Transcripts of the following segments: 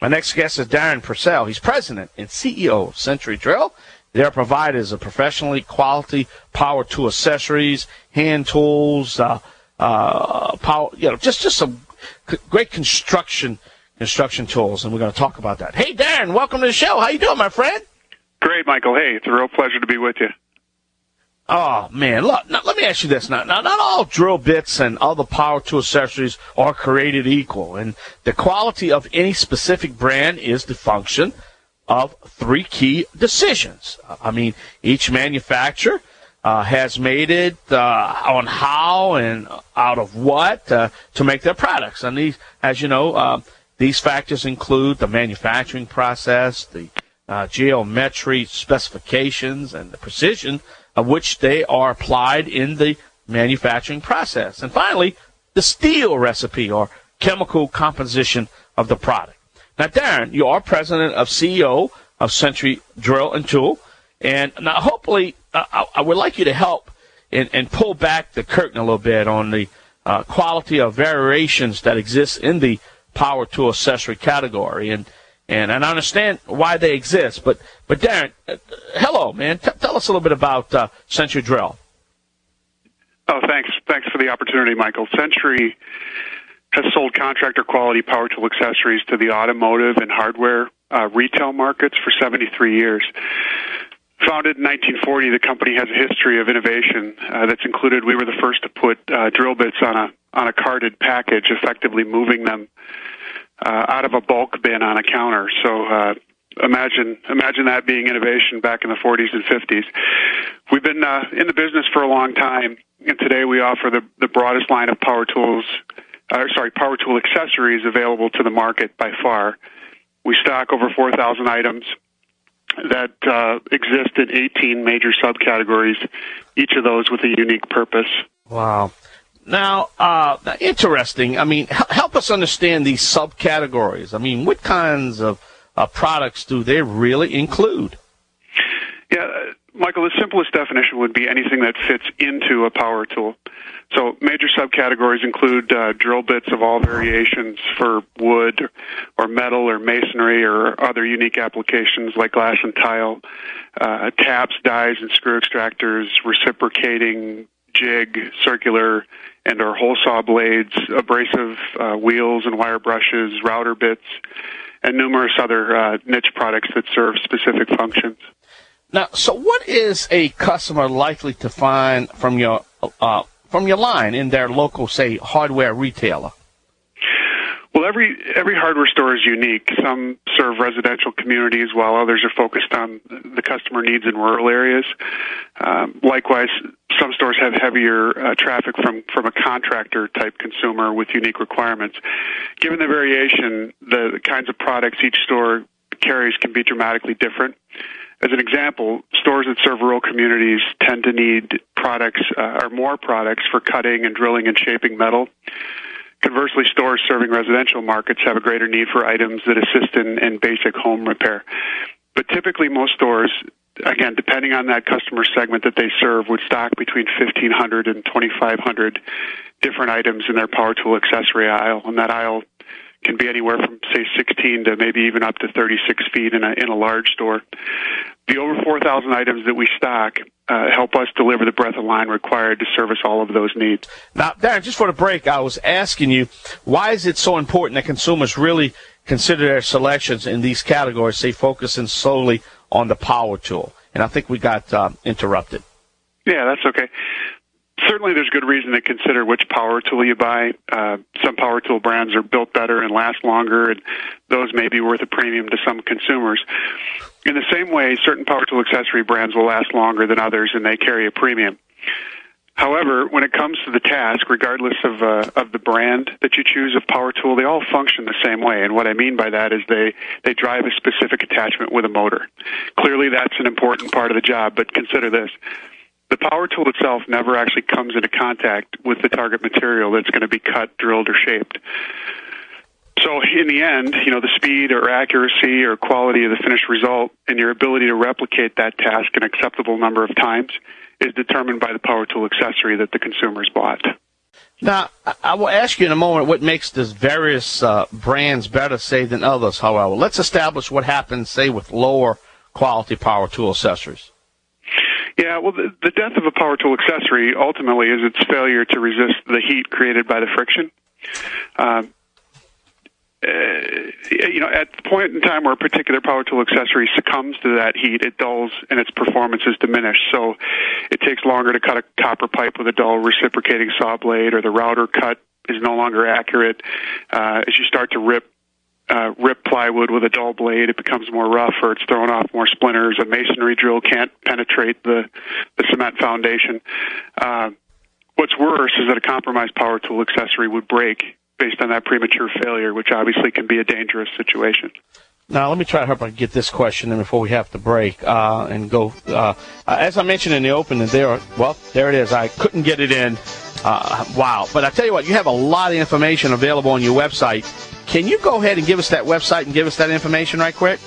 My next guest is Darrin Purcell. He's president and CEO of Century Drill. Their providers of professionally quality power tool accessories, hand tools, power, just some great construction tools, and we're going to talk about that. Hey, Darrin, welcome to the show. How you doing, my friend? Great, Michael. Hey, it's a real pleasure to be with you. Oh, man. Look, now, let me ask you this. Now, not all drill bits and other power tool accessories are created equal, and the quality of any specific brand is the function of three key decisions. I mean, each manufacturer has made it on how and out of what to make their products. And these, as you know, these factors include the manufacturing process, the geometry specifications, and the precision of which they are applied in the manufacturing process. And finally, the steel recipe or chemical composition of the product. Now, Darrin, you are president of CEO of Century Drill and Tool. And now, hopefully, I would like you to help and pull back the curtain a little bit on the quality of variations that exist in the power tool accessory category. And I understand why they exist. But Darrin, hello, man. Tell us a little bit about Century Drill. Oh, thanks. Thanks for the opportunity, Michael. Century has sold contractor quality power tool accessories to the automotive and hardware retail markets for 73 years. Founded in 1940, the company has a history of innovation that's included. We were the first to put drill bits on a carded package, effectively moving them out of a bulk bin on a counter. So imagine that being innovation back in the 40s and 50s. We've been in the business for a long time, and today we offer the broadest line of power tool accessories available to the market by far. We stock over 4,000 items that exist in 18 major subcategories, each of those with a unique purpose. Wow. Now, interesting. I mean, help us understand these subcategories. I mean, what kinds of products do they really include? Yeah, Michael, the simplest definition would be anything that fits into a power tool. So major subcategories include drill bits of all variations for wood or metal or masonry or other unique applications like glass and tile, taps, dies, and screw extractors, reciprocating, jig, circular, and or hole saw blades, abrasive wheels and wire brushes, router bits, and numerous other niche products that serve specific functions. Now, so what is a customer likely to find from your line in their local, say, hardware retailer? Well, every hardware store is unique. Some serve residential communities, while others are focused on the customer needs in rural areas. Likewise, some stores have heavier traffic from a contractor-type consumer with unique requirements. Given the variation, the kinds of products each store carries can be dramatically different. As an example, stores that serve rural communities tend to need products or more products for cutting and drilling and shaping metal. Conversely, stores serving residential markets have a greater need for items that assist in basic home repair. But typically, most stores, again, depending on that customer segment that they serve, would stock between 1,500 and 2,500 different items in their power tool accessory aisle, and that aisle can be anywhere from, say, 16 to maybe even up to 36 feet in a large store. The over 4,000 items that we stock help us deliver the breadth of line required to service all of those needs. Now, Darrin, just for the break, I was asking you, why is it so important that consumers really consider their selections in these categories, say, focusing solely on the power tool? And I think we got interrupted. Yeah, that's okay. Certainly there's good reason to consider which power tool you buy. Some power tool brands are built better and last longer, and those may be worth a premium to some consumers. In the same way, certain power tool accessory brands will last longer than others, and they carry a premium. However, when it comes to the task, regardless of the brand that you choose of power tool, they all function the same way. And what I mean by that is they drive a specific attachment with a motor. Clearly, that's an important part of the job, but consider this. The power tool itself never actually comes into contact with the target material that's going to be cut, drilled, or shaped. So in the end, the speed or accuracy or quality of the finished result and your ability to replicate that task an acceptable number of times is determined by the power tool accessory that the consumer's bought. Now, I will ask you in a moment what makes these various brands better, say, than others, however. Let's establish what happens, say, with lower quality power tool accessories. Yeah, well, the death of a power tool accessory ultimately is its failure to resist the heat created by the friction. At the point in time where a particular power tool accessory succumbs to that heat, it dulls and its performance is diminished. So it takes longer to cut a copper pipe with a dull reciprocating saw blade, or the router cut is no longer accurate. As you start to rip plywood with a dull blade, it becomes more rough, or it's throwing off more splinters. A masonry drill can't penetrate the cement foundation. What's worse is that a compromised power tool accessory would break based on that premature failure, which obviously can be a dangerous situation. Now, let me try to help I get this question in before we have to break and go. As I mentioned in the opening, there it is. I couldn't get it in. Wow. But I tell you what, you have a lot of information available on your website. Can you go ahead and give us that website and give us that information right quick?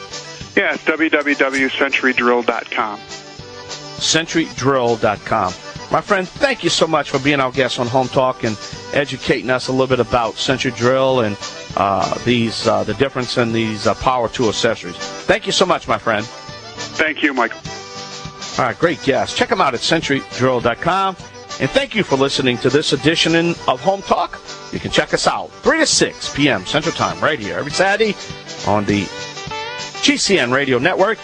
Yeah, it's www.centurydrill.com. CenturyDrill.com. My friend, thank you so much for being our guest on Home Talk and educating us a little bit about Century Drill and the difference in these power tool accessories. Thank you so much, my friend. Thank you, Michael. All right, great guest. Check them out at CenturyDrill.com. And thank you for listening to this edition of Home Talk. You can check us out 3 to 6 p.m. Central Time right here every Saturday on the GCN Radio Network.